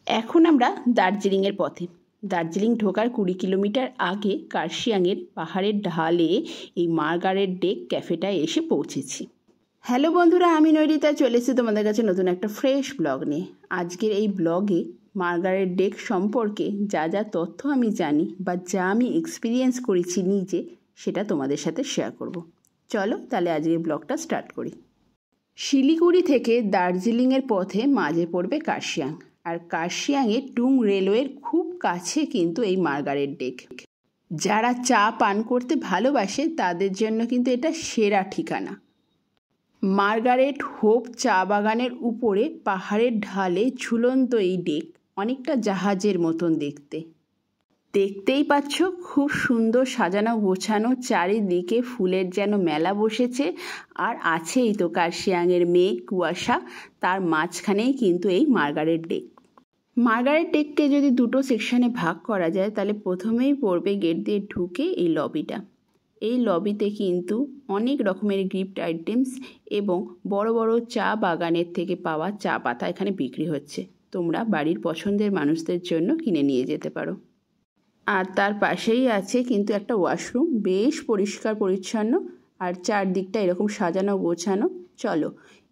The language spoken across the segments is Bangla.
এখন আমরা দার্জিলিংয়ের পথে। দার্জিলিং ঢোকার 20 কিলোমিটার আগে কার্শিয়াংয়ের পাহাড়ের ঢালে এই মার্গারেট ডেক ক্যাফেটায় এসে পৌঁছেছি। হ্যালো বন্ধুরা, আমি নৈরিতা চলে এসেছি তোমাদের কাছে নতুন একটা ফ্রেশ ব্লগ নিয়ে। আজকের এই ব্লগে মার্গারেট ডেক সম্পর্কে যা যা তথ্য আমি জানি বা যা আমি এক্সপিরিয়েন্স করেছি নিজে, সেটা তোমাদের সাথে শেয়ার করব। চলো তাহলে আজকের ব্লগটা স্টার্ট করি। শিলিগুড়ি থেকে দার্জিলিংয়ের পথে মাঝে পড়বে কার্শিয়াং, আর কার্শিয়াংয়ে টুং রেলওয়ের খুব কাছে কিন্তু এই মার্গারেট ডেক। যারা চা পান করতে ভালোবাসে তাদের জন্য কিন্তু এটা সেরা ঠিকানা। মার্গারেট হোপ চা বাগানের উপরে পাহাড়ের ঢালে ঝুলন্ত এই ডেক অনেকটা জাহাজের মতন দেখতে। দেখতেই পাচ্ছ খুব সুন্দর সাজানো গোছানো, চারিদিকে ফুলের যেন মেলা বসেছে। আর আছেই তো কার্শিয়াংয়ের মেঘ কুয়াশা, তার মাঝখানেই কিন্তু এই মার্গারেট ডেক। মার্গারেট ডেককে যদি দুটো সেকশনে ভাগ করা যায় তাহলে প্রথমেই পড়বে গেট দিয়ে ঢুকে এই লবিটা। এই লবিতে কিন্তু অনেক রকমের গিফট আইটেমস এবং বড় বড় চা বাগানের থেকে পাওয়া চা পাতা এখানে বিক্রি হচ্ছে। তোমরা বাড়ির পছন্দের মানুষদের জন্য কিনে নিয়ে যেতে পারো। আর তার পাশেই আছে কিন্তু একটা ওয়াশরুম, বেশ পরিষ্কার পরিচ্ছন্ন আর চারদিকটা এরকম সাজানো গোছানো। চলো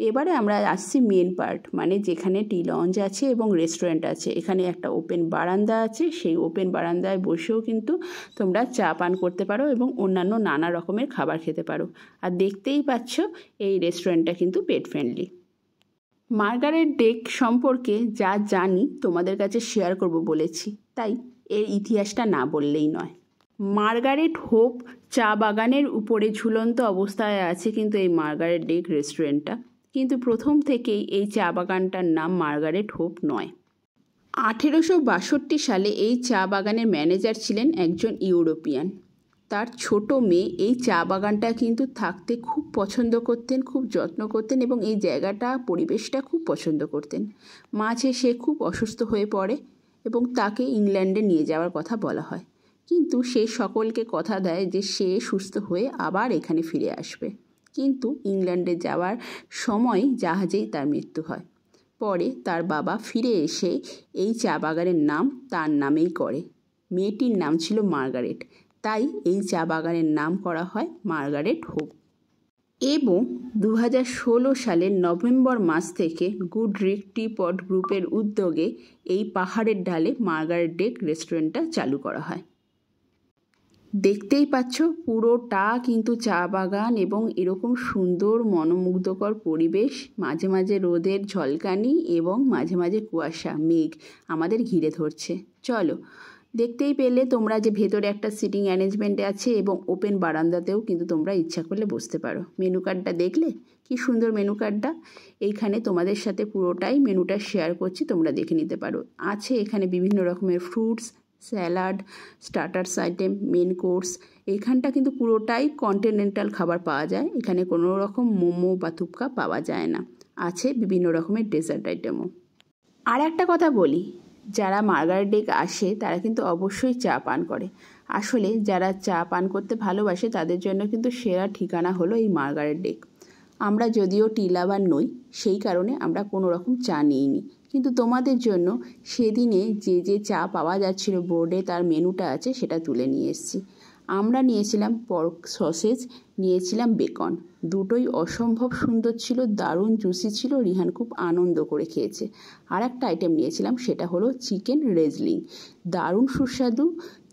এবারে আমরা আসছি মেন পার্ট, মানে যেখানে টি লঞ্চ আছে এবং রেস্টুরেন্ট আছে। এখানে একটা ওপেন বারান্দা আছে, সেই ওপেন বারান্দায় বসেও কিন্তু তোমরা চা পান করতে পারো এবং অন্যান্য নানা রকমের খাবার খেতে পারো। আর দেখতেই পাচ্ছ এই রেস্টুরেন্টটা কিন্তু পেট ফ্রেন্ডলি। মার্গারেট ডেক সম্পর্কে যা জানি তোমাদের কাছে শেয়ার করব বলেছি, তাই এর ইতিহাসটা না বললেই নয়। মার্গারেট হোপ চা বাগানের উপরে ঝুলন্ত অবস্থায় আছে কিন্তু এই মার্গারেট ডেক রেস্টুরেন্টটা, কিন্তু প্রথম থেকেই এই চা বাগানটার নাম মার্গারেট হোপ নয়। 1862 সালে এই চা বাগানের ম্যানেজার ছিলেন একজন ইউরোপিয়ান। তার ছোট মেয়ে এই চা বাগানটা কিন্তু থাকতে খুব পছন্দ করতেন, খুব যত্ন করতেন এবং এই জায়গাটা পরিবেশটা খুব পছন্দ করতেন। মাঝে সে খুব অসুস্থ হয়ে পড়ে এবং তাকে ইংল্যান্ডে নিয়ে যাওয়ার কথা বলা হয়, কিন্তু সে সকলকে কথা দেয় যে সে সুস্থ হয়ে আবার এখানে ফিরে আসবে। কিন্তু ইংল্যান্ডে যাওয়ার সময় জাহাজেই তার মৃত্যু হয়। পরে তার বাবা ফিরে এসে এই চা বাগানের নাম তার নামেই করে। মেয়েটির নাম ছিল মার্গারেট, তাই এই চা বাগানের নাম করা হয় মার্গারেট হোপ। এবং 2016 সালের নভেম্বর মাস থেকে গুডরিক টিপট গ্রুপের উদ্যোগে এই পাহাড়ের ঢালে মার্গারেট ডেক রেস্টুরেন্টটা চালু করা হয়। দেখতেই পাচ্ছ পুরোটা কিন্তু চা বাগান এবং এরকম সুন্দর মনোমুগ্ধকর পরিবেশ, মাঝে মাঝে রোদের ঝলকানি এবং মাঝে মাঝে কুয়াশা মেঘ আমাদের ঘিরে ধরছে। চলো দেখতেই পেলে তোমরা যে ভেতরে একটা সিটিং অ্যারেঞ্জমেন্ট আছে এবং ওপেন বারান্দাতেও কিন্তু তোমরা ইচ্ছা করলে বসতে পারো। মেনু কার্ডটা দেখলে কি সুন্দর মেনু কার্ডটা, এইখানে তোমাদের সাথে পুরোটাই মেনুটা শেয়ার করছি, তোমরা দেখে নিতে পারো। আছে এখানে বিভিন্ন রকমের fruits, salad, starters item, main course. এইখানটা কিন্তু পুরোটাই কন্টিনেন্টাল খাবার পাওয়া যায়, এখানে কোনো রকম মোমো বা থুপকা পাওয়া যায় না। আছে বিভিন্ন রকমের ডেজার্ট আইটেমও। আর একটা কথা বলি, যারা মার্গারেট ডেক আসে তারা কিন্তু অবশ্যই চা পান করে। আসলে যারা চা পান করতে ভালোবাসে তাদের জন্য কিন্তু সেরা ঠিকানা হলো এই মার্গারেট ডেক। আমরা যদিও টি লাভার নই, সেই কারণে আমরা কোনো রকম চা নিইনি, কিন্তু তোমাদের জন্য সেদিনে যে যে চা পাওয়া যাচ্ছিল বোর্ডে তার মেনুটা আছে সেটা তুলে নিয়ে এসেছি। আমরা নিয়েছিলাম পর্ক সসেজ, নিয়েছিলাম বেকন, দুটোই অসম্ভব সুন্দর ছিল, দারুণ জুসি ছিল, রিহান খুব আনন্দ করে খেয়েছে। আর একটা আইটেম নিয়েছিলাম, সেটা হলো চিকেন রেজলিং, দারুণ সুস্বাদু,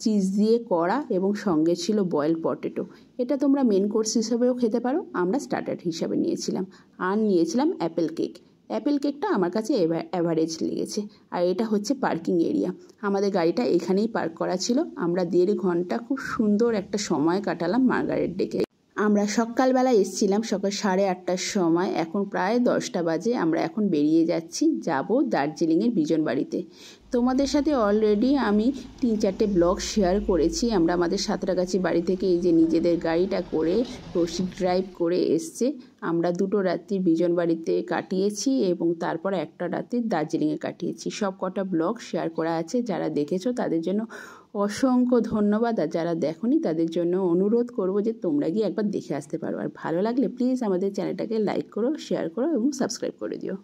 চিজ দিয়ে করা এবং সঙ্গে ছিল বয়েলড পটেটো। এটা তোমরা মেন কোর্স হিসাবেও খেতে পারো, আমরা স্টার্টার হিসাবে নিয়েছিলাম। আর নিয়েছিলাম অ্যাপেল কেক। অ্যাপেল কেকটা আমার কাছে অ্যাভারেজ লেগেছে। আর এটা হচ্ছে পার্কিং এরিয়া, আমাদের গাড়িটা এখানেই পার্ক করা ছিল। আমরা 1.5 ঘন্টা খুব সুন্দর একটা সময় কাটালাম মার্গারেট ডেকে। আমরা সকালবেলা এসেছিলাম সকাল 8:30টার সময়, এখন প্রায় 10টা বাজে। আমরা এখন বেরিয়ে যাচ্ছি, যাব দার্জিলিংয়ের বিজনবাড়িতে। তোমাদের সাথে অলরেডি আমি 3-4টে ব্লগ শেয়ার করেছি। আমরা আমাদের সাঁতরাগাছি বাড়ি থেকে এই যে নিজেদের গাড়িটা করে রসিক ড্রাইভ করে এসছে। আমরা 2টো রাত্রি বিজনবাড়িতে কাটিয়েছি এবং তারপর একটা রাত্রি দার্জিলিংয়ে কাটিয়েছি। সব কটা ব্লগ শেয়ার করা আছে, যারা দেখেছো তাদের জন্য অসংখ্য ধন্যবাদ। আর যারা দেখোনি তাদের জন্য অনুরোধ করব যে তোমরা গিয়ে একবার দেখে আসতে পারো। আর ভালো লাগলে প্লিজ আমাদের চ্যানেলটাকে লাইক করো, শেয়ার করো এবং সাবস্ক্রাইব করে দিও।